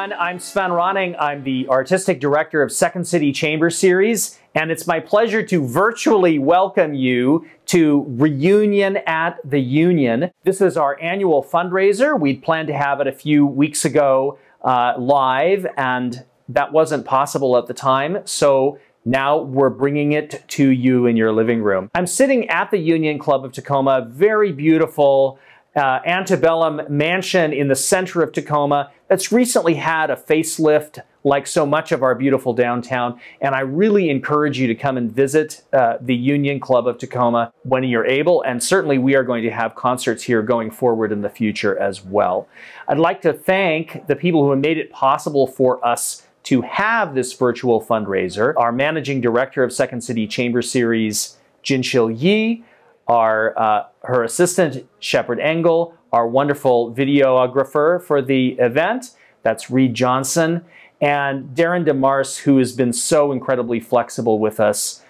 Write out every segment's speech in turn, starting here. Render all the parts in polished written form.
everyone. I'm Svend Rønning. I'm the Artistic Director of Second City Chamber Series, and it's my pleasure to virtually welcome you to Reunion at the Union. This is our annual fundraiser. We'd planned to have it a few weeks ago live, and that wasn't possible at the time, so now we're bringing it to you in your living room. I'm sitting at the Union Club of Tacoma, very beautiful antebellum mansion in the center of Tacoma that's recently had a facelift like so much of our beautiful downtown, and I really encourage you to come and visit the Union Club of Tacoma when you're able, and certainly we are going to have concerts here going forward in the future as well. I'd like to thank the people who have made it possible for us to have this virtual fundraiser. Our Managing Director of Second City Chamber Series, Jinshil Yi, her assistant, 𝘱𝘪𝘰, our wonderful videographer for the event, that's Reed Johnson, and Darryn Demarce, who has been so incredibly flexible with us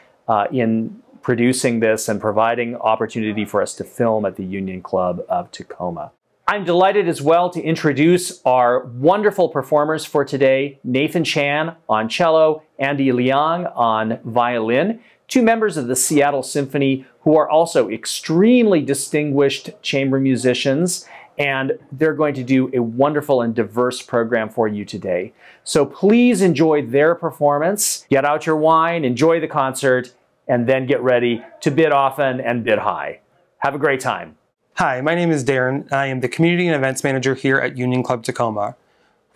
in producing this and providing opportunity for us to film at the Union Club of Tacoma. I'm delighted as well to introduce our wonderful performers for today, Nathan Chan on cello, Andy Liang on violin, two members of the Seattle Symphony who are also extremely distinguished chamber musicians, and they're going to do a wonderful and diverse program for you today. So please enjoy their performance, get out your wine, enjoy the concert, and then get ready to bid often and bid high. Have a great time. Hi, my name is Darryn, and I am the Community and Events Manager here at Union Club Tacoma.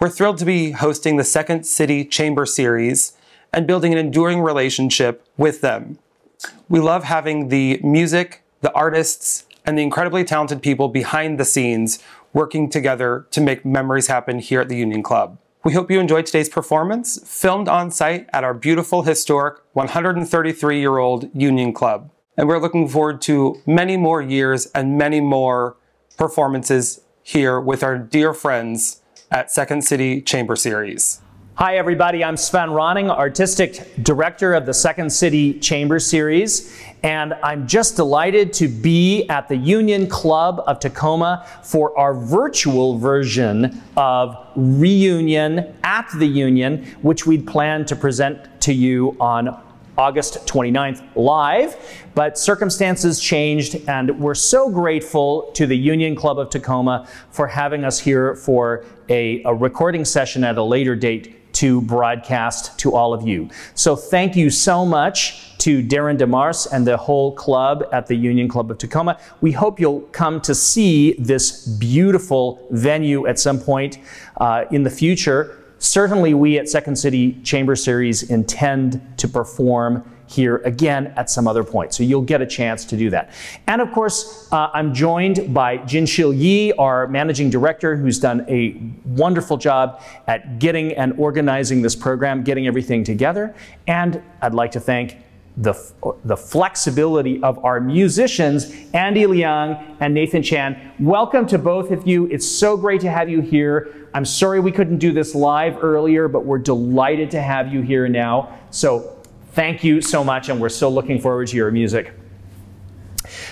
We're thrilled to be hosting the Second City Chamber Series and building an enduring relationship with them. We love having the music, the artists, and the incredibly talented people behind the scenes working together to make memories happen here at the Union Club. We hope you enjoyed today's performance, filmed on site at our beautiful, historic 133-year-old Union Club. And we're looking forward to many more years and many more performances here with our dear friends at Second City Chamber Series. Hi everybody, I'm Svend Rønning, Artistic Director of the Second City Chamber Series, and I'm just delighted to be at the Union Club of Tacoma for our virtual version of Reunion at the Union, which we'd planned to present to you on August 29th live, but circumstances changed, and we're so grateful to the Union Club of Tacoma for having us here for a recording session at a later date to broadcast to all of you. So thank you so much to Darryn Demarce and the whole club at the Union Club of Tacoma. We hope you'll come to see this beautiful venue at some point in the future. Certainly we at Second City Chamber Series intend to perform here again at some other point, so you'll get a chance to do that. And of course, I'm joined by Jinshil Yi, our Managing Director, who's done a wonderful job at getting and organizing this program, getting everything together. And I'd like to thank the flexibility of our musicians, Andy Liang and Nathan Chan. Welcome to both of you. It's so great to have you here. I'm sorry we couldn't do this live earlier, but we're delighted to have you here now. So thank you so much, and we're so looking forward to your music.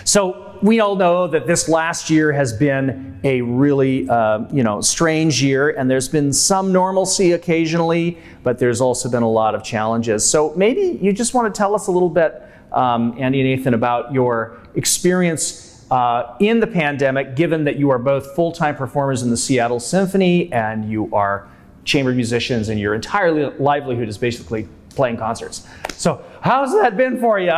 So we all know that this last year has been a really strange year, and there's been some normalcy occasionally, but there's also been a lot of challenges. So maybe you just want to tell us a little bit, Andy and Nathan, about your experience in the pandemic, given that you are both full-time performers in the Seattle Symphony and you are chamber musicians and your entire livelihood is basically playing concerts. So how's that been for you?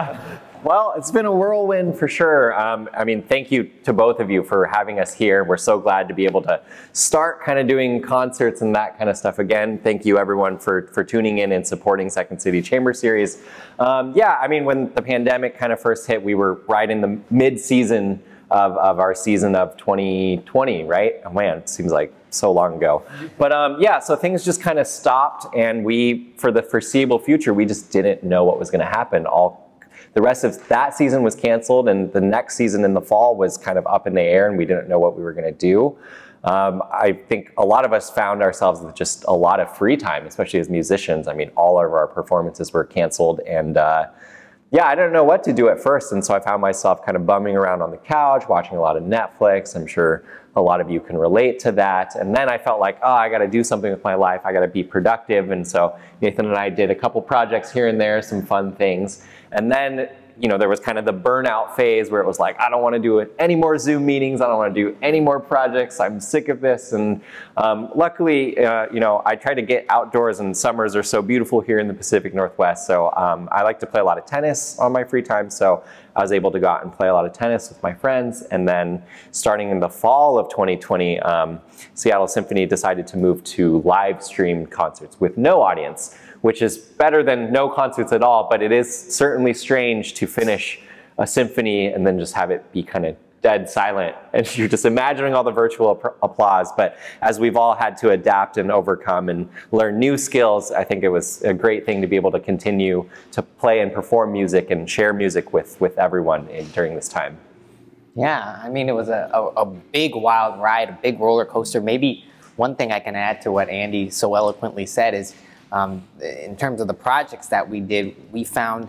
Well, it's been a whirlwind for sure. I mean, thank you to both of you for having us here. We're so glad to be able to start kind of doing concerts and that kind of stuff again. Thank you everyone for tuning in and supporting Second City Chamber Series. Yeah, I mean, when the pandemic kind of first hit, we were right in the mid-season of our season of 2020, right? Oh man, it seems like so long ago. But yeah, so things just kind of stopped, and we, for the foreseeable future, we just didn't know what was going to happen. The rest of that season was canceled, and the next season in the fall was kind of up in the air, and we didn't know what we were going to do. I think a lot of us found ourselves with just a lot of free time, especially as musicians. I mean, all of our performances were canceled, and yeah, I didn't know what to do at first, and so I found myself kind of bumming around on the couch, watching a lot of Netflix. I'm sure a lot of you can relate to that. And then I felt like, oh, I got to do something with my life. I got to be productive. And so Nathan and I did a couple projects here and there, some fun things. And then, you know, there was kind of the burnout phase where it was like, I don't want to do any more Zoom meetings. I don't want to do any more projects. I'm sick of this. And luckily, you know, I try to get outdoors, and summers are so beautiful here in the Pacific Northwest. So I like to play a lot of tennis on my free time. So I was able to go out and play a lot of tennis with my friends. And then starting in the fall of 2020, Seattle Symphony decided to move to live stream concerts with no audience, which is better than no concerts at all, but it is certainly strange to finish a symphony and then just have it be kind of dead silent, and you're just imagining all the virtual applause. But as we've all had to adapt and overcome and learn new skills, I think it was a great thing to be able to continue to play and perform music and share music with everyone during this time. Yeah, I mean, it was a big wild ride, a big roller coaster. Maybe one thing I can add to what Andy so eloquently said is, in terms of the projects that we did, we found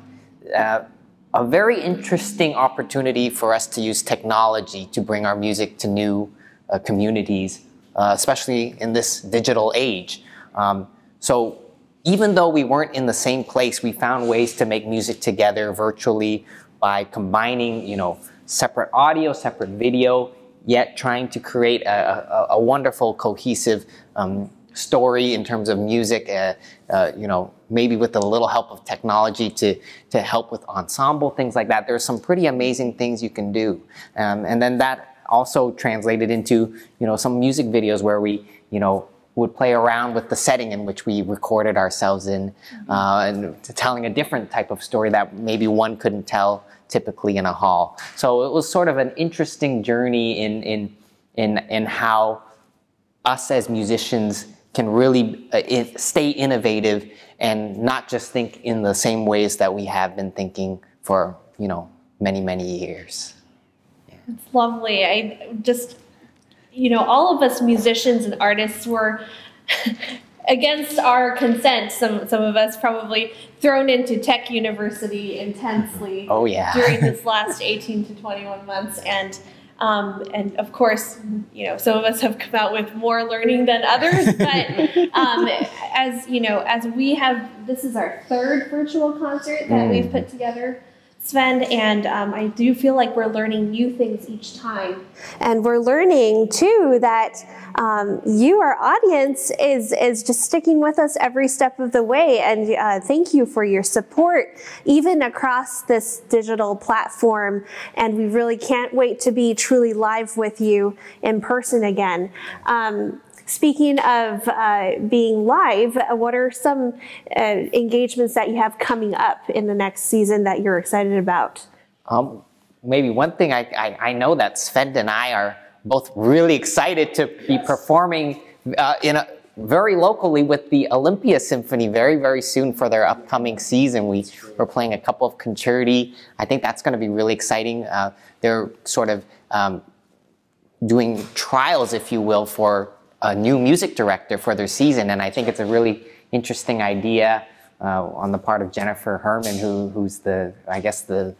a very interesting opportunity for us to use technology to bring our music to new communities, especially in this digital age. So even though we weren't in the same place, we found ways to make music together virtually by combining, you know, separate audio, separate video, yet trying to create a wonderful, cohesive story in terms of music, you know, maybe with a little help of technology to help with ensemble, things like that. There's some pretty amazing things you can do. And then that also translated into, you know, some music videos where we, you know, would play around with the setting in which we recorded ourselves in, and telling a different type of story that maybe one couldn't tell typically in a hall. So it was sort of an interesting journey in how us as musicians can really stay innovative and not just think in the same ways that we have been thinking for, you know, many, many years. Yeah. It's lovely. I just, you know, all of us musicians and artists were against our consent, some of us probably thrown into tech university intensely. Oh, yeah. During this last 18 to 21 months. And of course, you know, some of us have come out with more learning than others, but as you know, as we have, this is our third virtual concert that we've put together, Svend, and I do feel like we're learning new things each time. And we're learning too that you, our audience, is just sticking with us every step of the way. And thank you for your support, even across this digital platform. And we really can't wait to be truly live with you in person again. Speaking of being live, what are some engagements that you have coming up in the next season that you're excited about? Maybe one thing I know that Svend and I are both really excited to be performing very locally with the Olympia Symphony very, very soon for their upcoming season. We're playing a couple of concerti. I think that's going to be really exciting. They're sort of doing trials, if you will, for a new music director for their season, and I think it's a really interesting idea on the part of Jennifer Herman, who's I guess the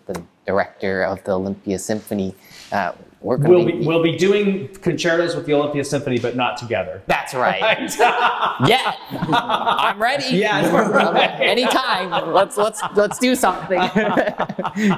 director of the Olympia Symphony. We'll be doing concertos with the Olympia Symphony, but not together. That's right. Yeah, I'm ready. Yeah, anytime. Let's do something.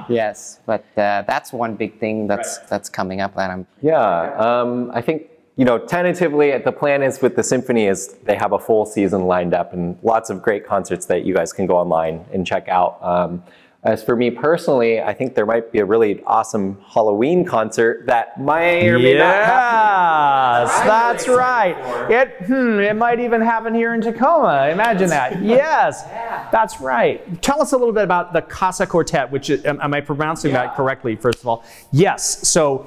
Yes, but that's one big thing that's coming up that I'm. Yeah, I think, you know, tentatively, the plan is with the symphony is they have a full season lined up and lots of great concerts that you guys can go online and check out. As for me personally, I think there might be a really awesome Halloween concert that may or may not happen. Yes, that's right. It might even happen here in Tacoma. Imagine that. Yes, that's right. Tell us a little bit about the Casa Quartet, which is, am I pronouncing that correctly, first of all? Yes, so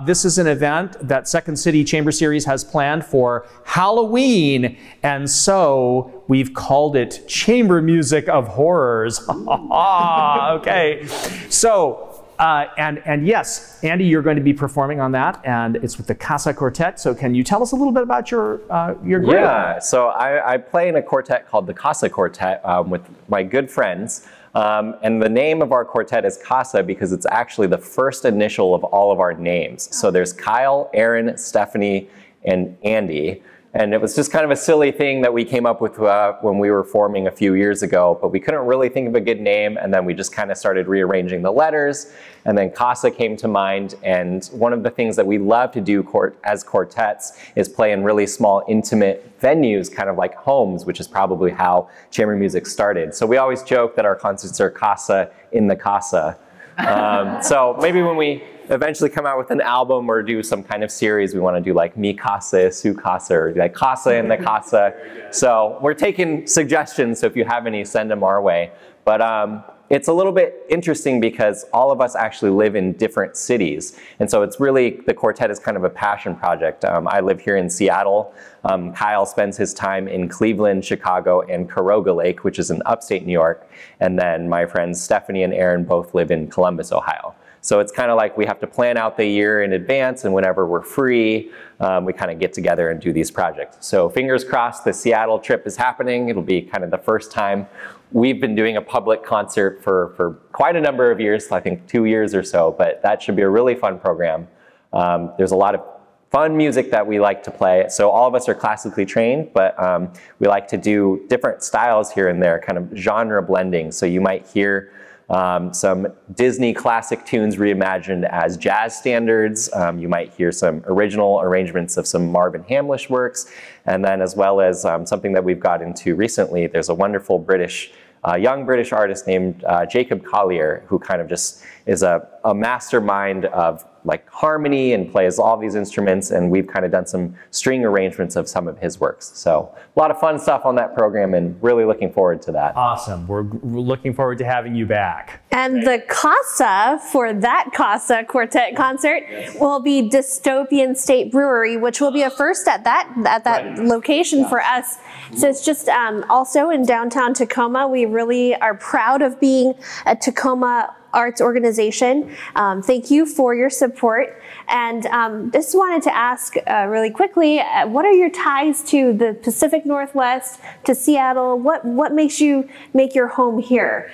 this is an event that Second City Chamber Series has planned for Halloween, and so we've called it Chamber Music of Horrors. Okay, so and yes, Andy, you're going to be performing on that, and it's with the 𝘂𝘂 Quartet. So can you tell us a little bit about your group? Yeah, so I play in a quartet called the 𝘂𝘂 Quartet with my good friends. And the name of our quartet is 𝘂𝘂 because it's actually the first initial of all of our names. So there's Kyle, Aaron, Stephanie, and Andy. And it was just kind of a silly thing that we came up with when we were forming a few years ago, but we couldn't really think of a good name, and then we just kind of started rearranging the letters, and then 𝘂𝘂 came to mind. And one of the things that we love to do as quartets is play in really small, intimate venues, kind of like homes, which is probably how chamber music started. So we always joke that our concerts are 𝘂𝘂 in the 𝘂𝘂. So maybe when we eventually come out with an album or do some kind of series, we want to do like 𝘵 𝘂𝘂, 𝘱 𝘂𝘂, or like 𝘂𝘂 in the 𝘂𝘂. So we're taking suggestions, so if you have any, send them our way. But it's a little bit interesting because all of us actually live in different cities. And so it's really, the quartet is kind of a passion project. I live here in Seattle. Kyle spends his time in Cleveland, Chicago, and Caroga Lake, which is in upstate New York. And then my friends Stephanie and Aaron both live in Columbus, Ohio. So it's kind of like we have to plan out the year in advance, and whenever we're free, we kind of get together and do these projects. So fingers crossed the Seattle trip is happening. It'll be kind of the first time. We've been doing a public concert for quite a number of years, I think 2 years or so, but that should be a really fun program. There's a lot of fun music that we like to play. So all of us are classically trained, but we like to do different styles here and there, kind of genre blending. So you might hear some Disney classic tunes reimagined as jazz standards. You might hear some original arrangements of some Marvin Hamlish works. And then as well as something that we've got into recently, there's a wonderful young British artist named Jacob Collier, who kind of just is a mastermind of like harmony and plays all these instruments, and we've kind of done some string arrangements of some of his works. So a lot of fun stuff on that program, and really looking forward to that. Awesome. We're looking forward to having you back. And the 𝘂𝘂 for that 𝘂𝘂 Quartet concert will be Dystopian State Brewery, which will be a first at that location for us. So it's just also in downtown Tacoma. We really are proud of being a Tacoma arts organization. Thank you for your support. And just wanted to ask really quickly, what are your ties to the Pacific Northwest, to Seattle? What makes you make your home here?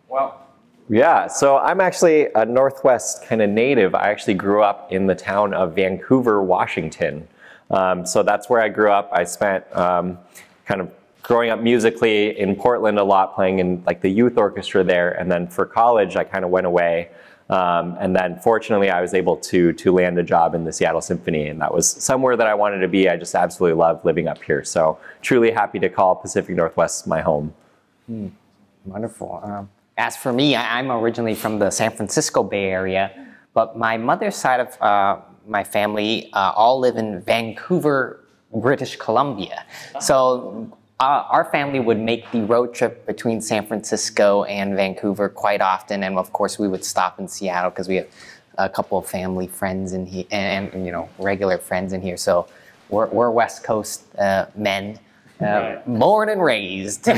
Well, yeah, so I'm actually a Northwest kind of native. I actually grew up in the town of Vancouver, Washington. So that's where I grew up. I spent kind of growing up musically in Portland a lot, playing in like the youth orchestra there. And then for college, I kind of went away. And then fortunately, I was able to land a job in the Seattle Symphony. And that was somewhere that I wanted to be. I just absolutely love living up here. So truly happy to call Pacific Northwest my home. Wonderful. As for me, I'm originally from the San Francisco Bay Area, but my mother's side of my family all live in Vancouver, British Columbia. So our family would make the road trip between San Francisco and Vancouver quite often, and of course we would stop in Seattle because we have a couple of family friends in here and regular friends in here. So we're West Coast men, born and raised.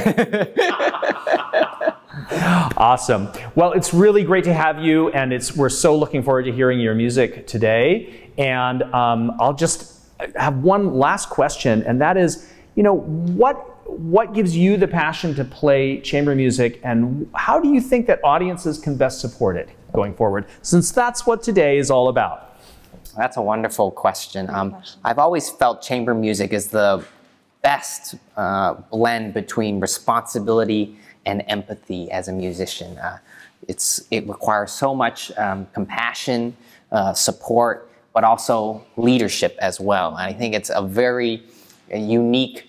Awesome. Well, it's really great to have you, and we're so looking forward to hearing your music today. And I'll just have one last question, and that is, what gives you the passion to play chamber music, and how do you think that audiences can best support it going forward, since that's what today is all about? That's a wonderful question. I've always felt chamber music is the best blend between responsibility and empathy as a musician. It requires so much compassion, support, but also leadership as well. And I think it's a very unique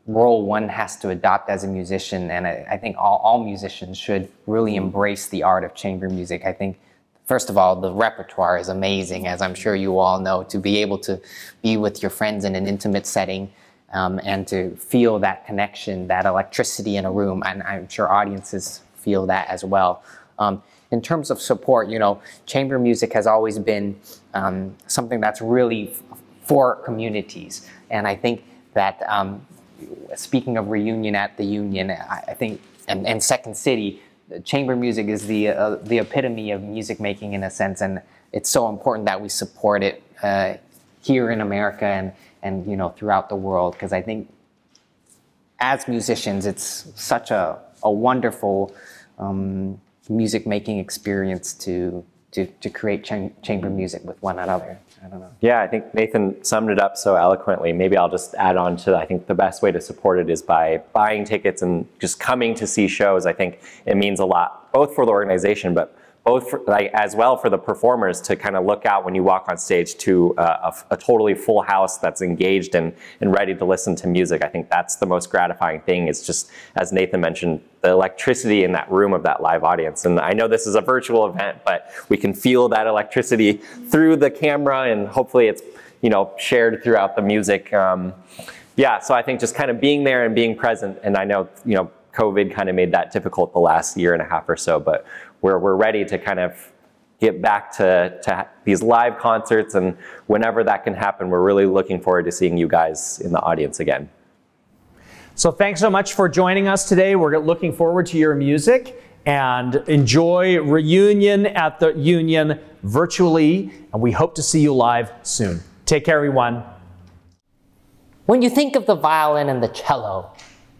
role one has to adopt as a musician, and I think all musicians should really embrace the art of chamber music. I think, first of all, the repertoire is amazing, as I'm sure you all know, to be able to be with your friends in an intimate setting and to feel that connection, that electricity in a room, and I'm sure audiences feel that as well. In terms of support, chamber music has always been something that's really for communities, and I think that speaking of reunion at the Union, I think, and Second City, chamber music is the epitome of music making in a sense, and it's so important that we support it here in America and you know, throughout the world, because I think as musicians, it's such a wonderful music making experience to create chamber music with one another. I don't know. Yeah, I think Nathan summed it up so eloquently. Maybe I'll just add on to, I think the best way to support it is by buying tickets and just coming to see shows. I think it means a lot, both for the organization, but both for, like, as well for the performers to kind of look out when you walk on stage to a totally full house that's engaged and ready to listen to music. I think that's the most gratifying thing. It's just, as Nathan mentioned, the electricity in that room of that live audience. And I know this is a virtual event, but we can feel that electricity through the camera, and hopefully it's, you know, shared throughout the music. Yeah, so I think just kind of being there and being present, and I know, you know, COVID kind of made that difficult the last year and a half or so, but we're ready to kind of get back to these live concerts, and whenever that can happen, we're really looking forward to seeing you guys in the audience again. So thanks so much for joining us today. We're looking forward to your music, and enjoy Reunion at the Union virtually, and we hope to see you live soon. Take care, everyone. When you think of the violin and the cello,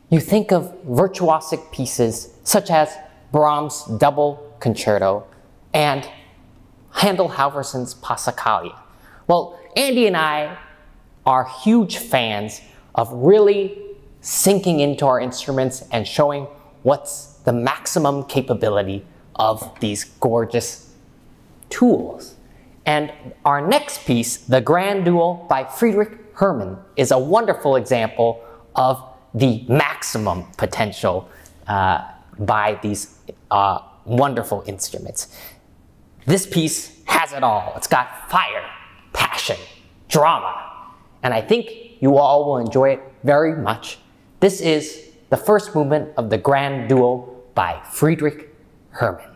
you think of virtuosic pieces such as Brahms' Double Concerto and Handel Halvorson's Passacaglia. Well, Andy and I are huge fans of really sinking into our instruments and showing what's the maximum capability of these gorgeous tools. And our next piece, the Grand Duel by Friedrich Hermann, is a wonderful example of the maximum potential by these wonderful instruments. This piece has it all. It's got fire, passion, drama, and I think you all will enjoy it very much. This is the first movement of the Grand Duel by Friedrich Hermann.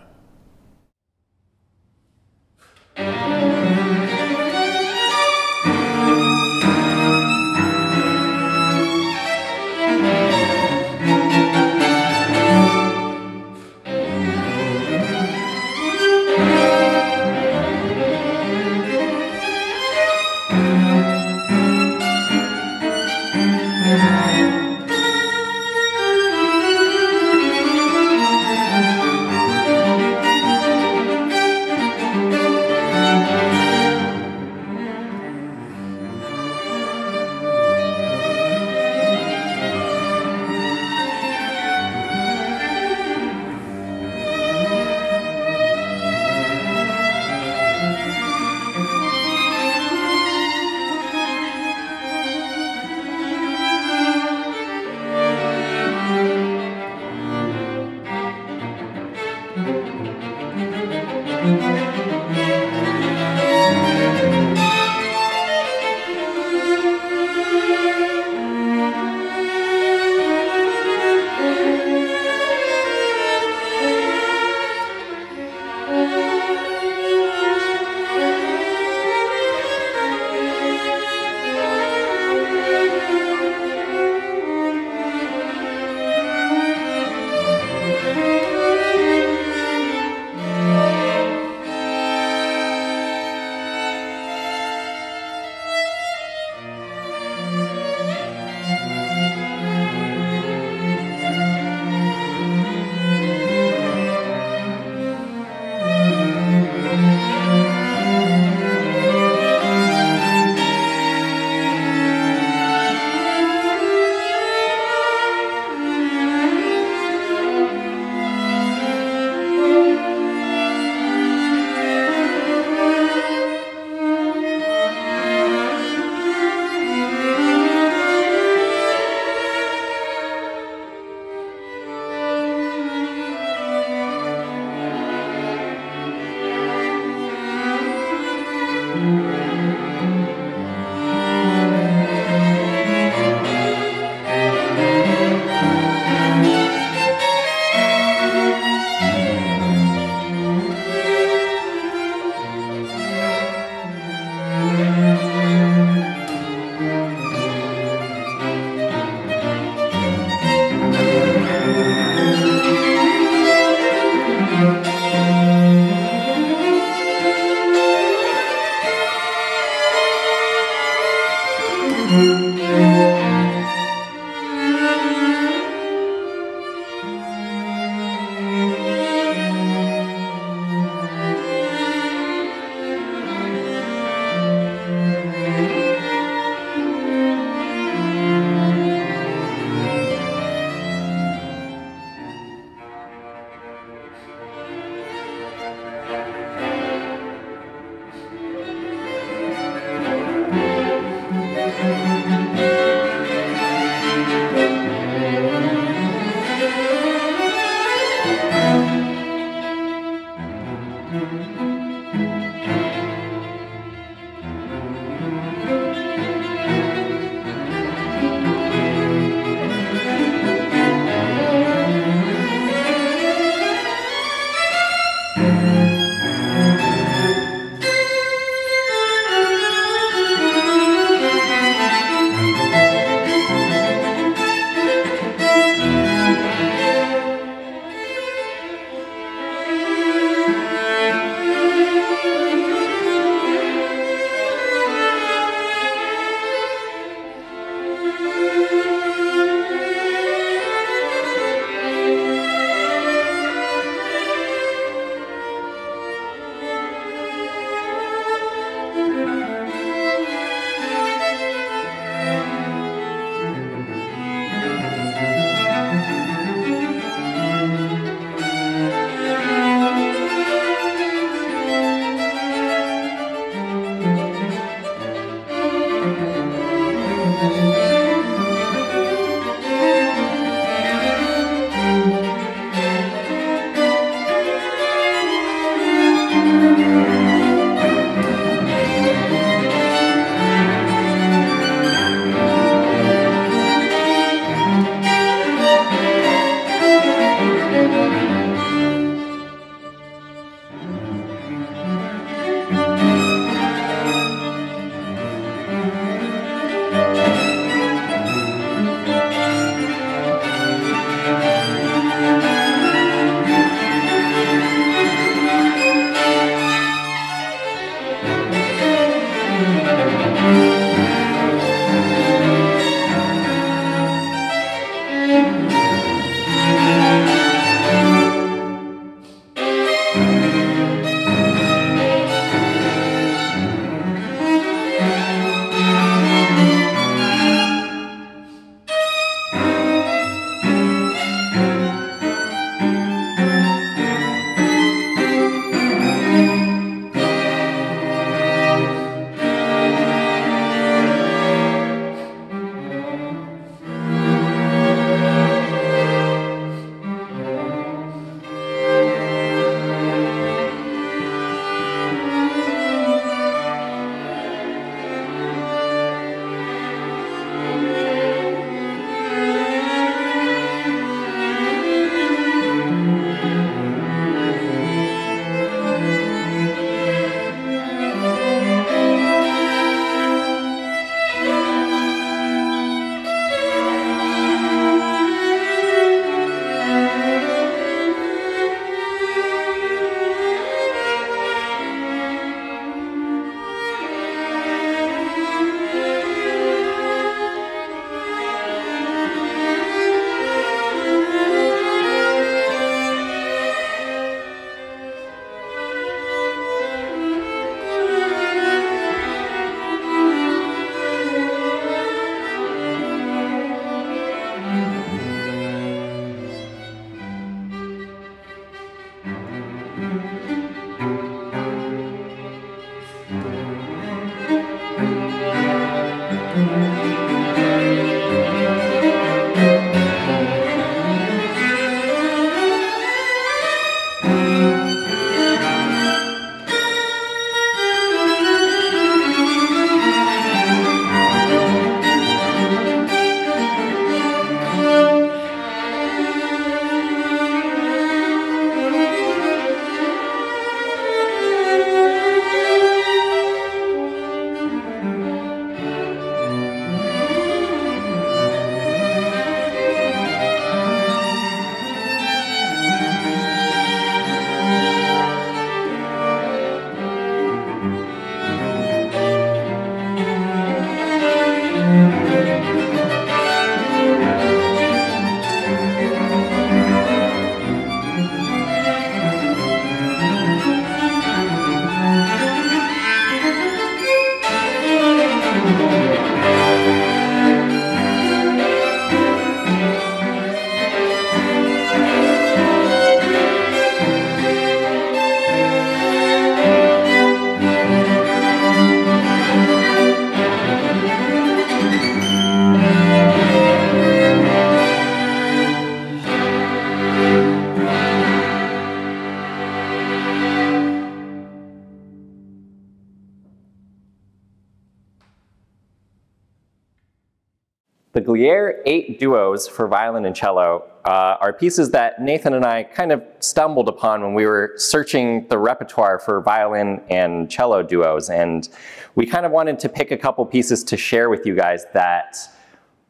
The Glière 8 duos for violin and cello are pieces that Nathan and I kind of stumbled upon when we were searching the repertoire for violin and cello duos. And we kind of wanted to pick a couple pieces to share with you guys that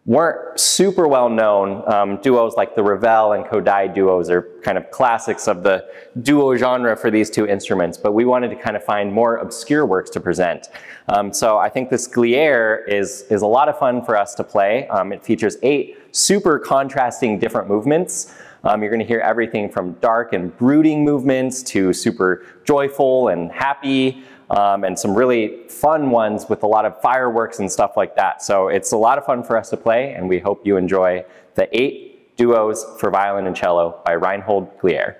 weren't super well known. Duos like the Ravel and Kodály duos are kind of classics of the duo genre for these two instruments, but we wanted to kind of find more obscure works to present. So I think this Glière is a lot of fun for us to play. It features 8 super contrasting different movements. You're going to hear everything from dark and brooding movements to super joyful and happy, and some really fun ones with a lot of fireworks and stuff like that. So it's a lot of fun for us to play, and we hope you enjoy the 8 duos for violin and cello by Reinhold Glière.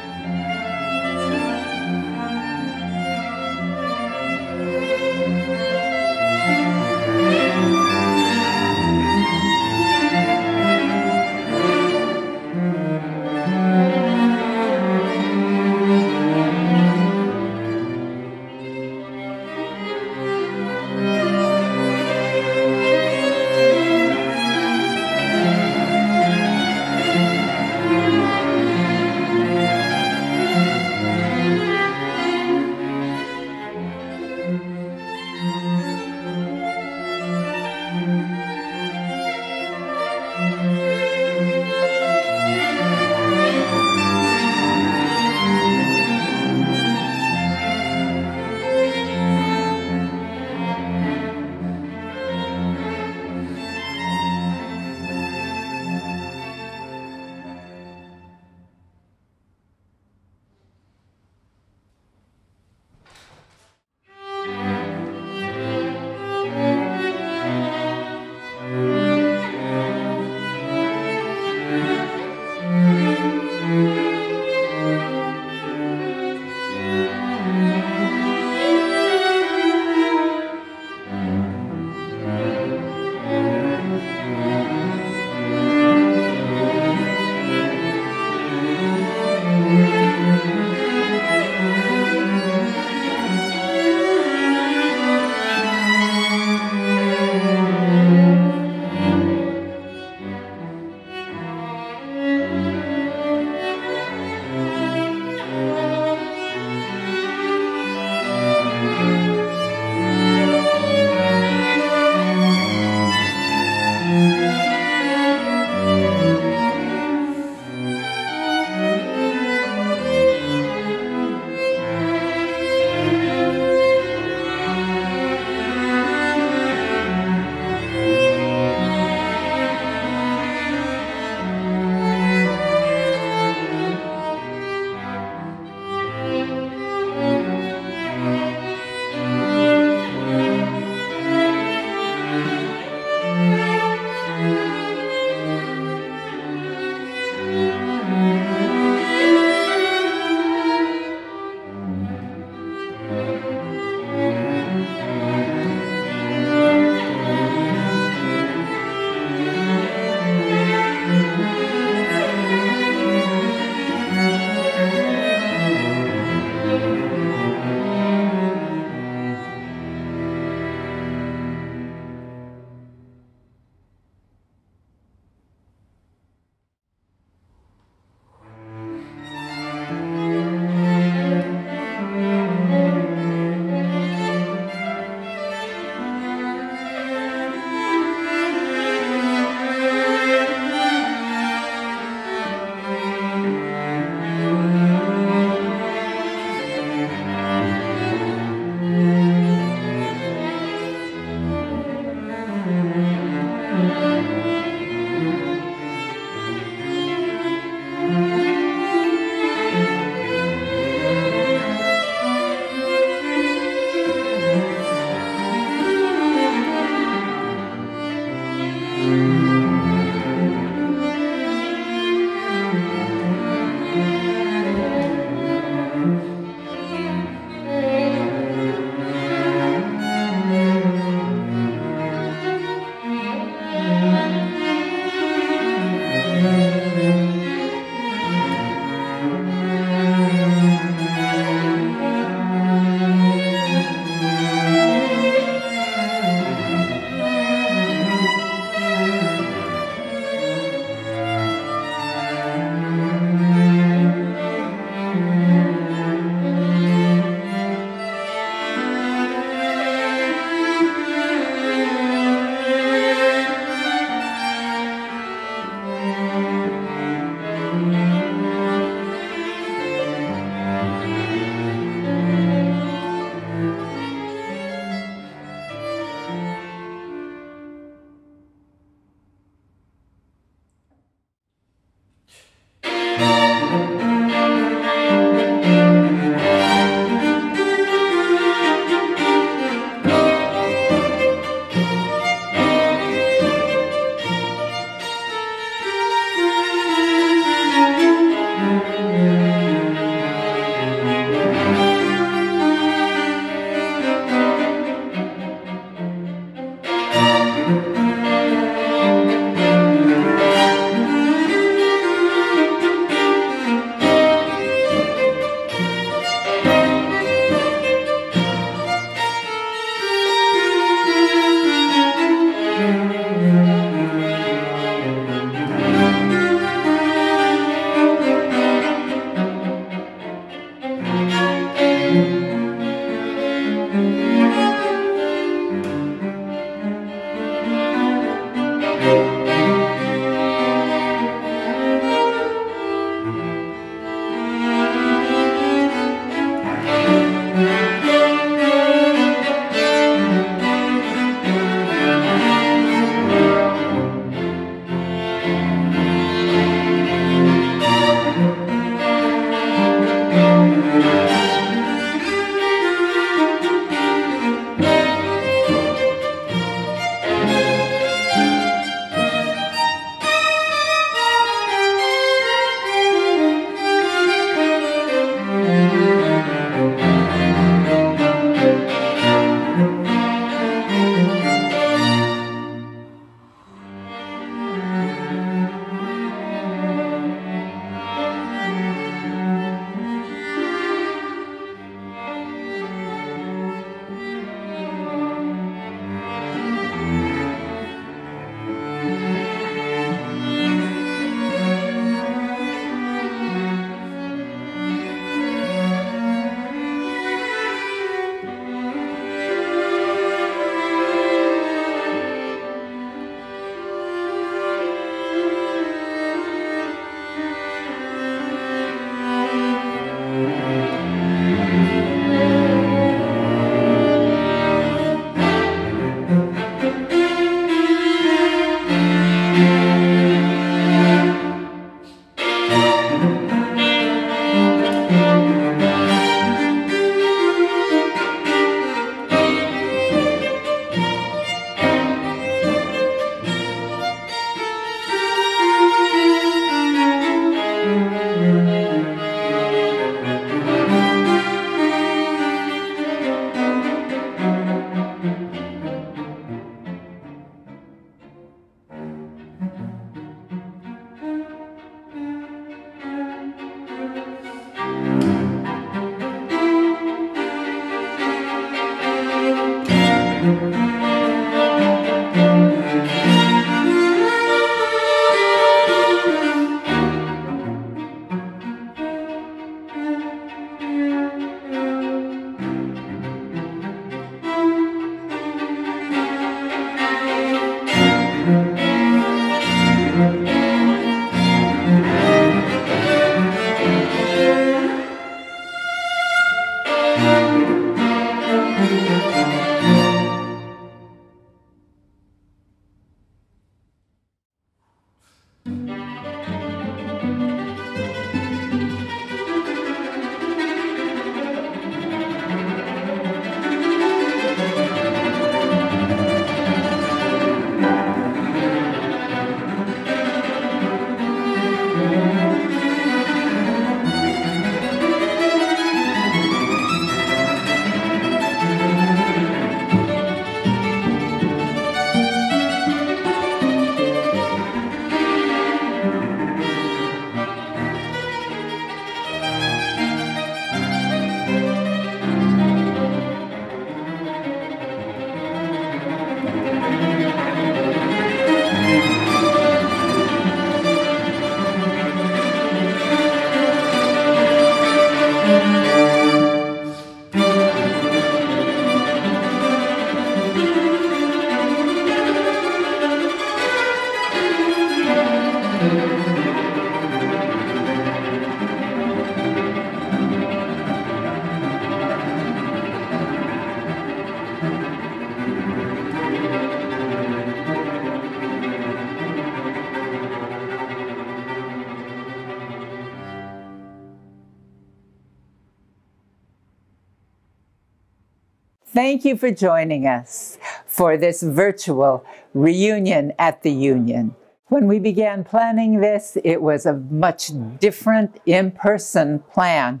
Thank you for joining us for this virtual reunion at the Union. When we began planning this, it was a much different in-person plan.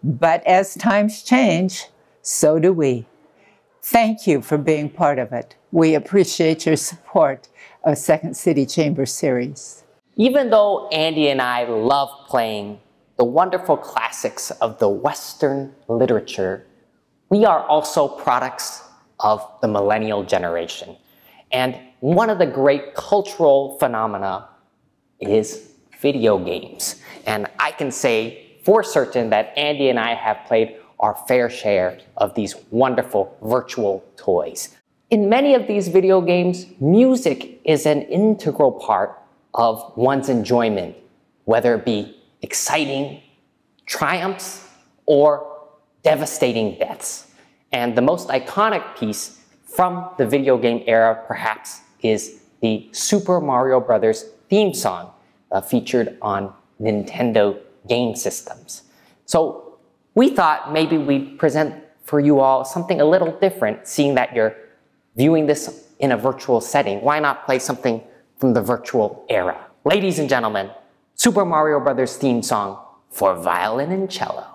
But as times change, so do we. Thank you for being part of it. We appreciate your support of Second City Chamber Series. Even though Andy and I love playing the wonderful classics of the Western literature, we are also products of the millennial generation. And one of the great cultural phenomena is video games. And I can say for certain that Andy and I have played our fair share of these wonderful virtual toys. In many of these video games, music is an integral part of one's enjoyment, whether it be exciting triumphs or devastating deaths. And the most iconic piece from the video game era, perhaps, is the Super Mario Brothers theme song featured on Nintendo game systems. So we thought maybe we'd present for you all something a little different, seeing that you're viewing this in a virtual setting. Why not play something from the virtual era? Ladies and gentlemen, Super Mario Brothers theme song for violin and cello.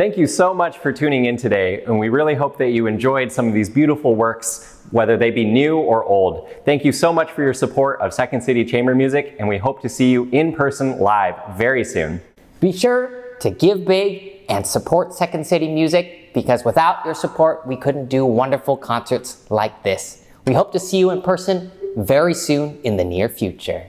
Thank you so much for tuning in today, and we really hope that you enjoyed some of these beautiful works, whether they be new or old. Thank you so much for your support of Second City Chamber Music, and we hope to see you in person live very soon. Be sure to give big and support Second City Music, because without your support, we couldn't do wonderful concerts like this. We hope to see you in person very soon in the near future.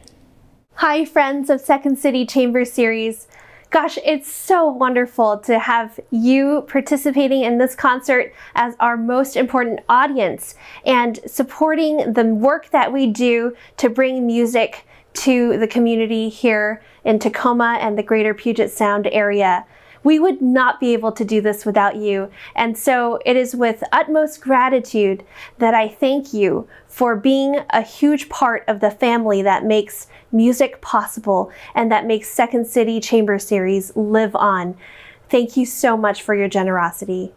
Hi, friends of Second City Chamber Series. Gosh, it's so wonderful to have you participating in this concert as our most important audience and supporting the work that we do to bring music to the community here in Tacoma and the greater Puget Sound area. We would not be able to do this without you. And so it is with utmost gratitude that I thank you for being a huge part of the family that makes music possible and that makes Second City Chamber Series live on. Thank you so much for your generosity.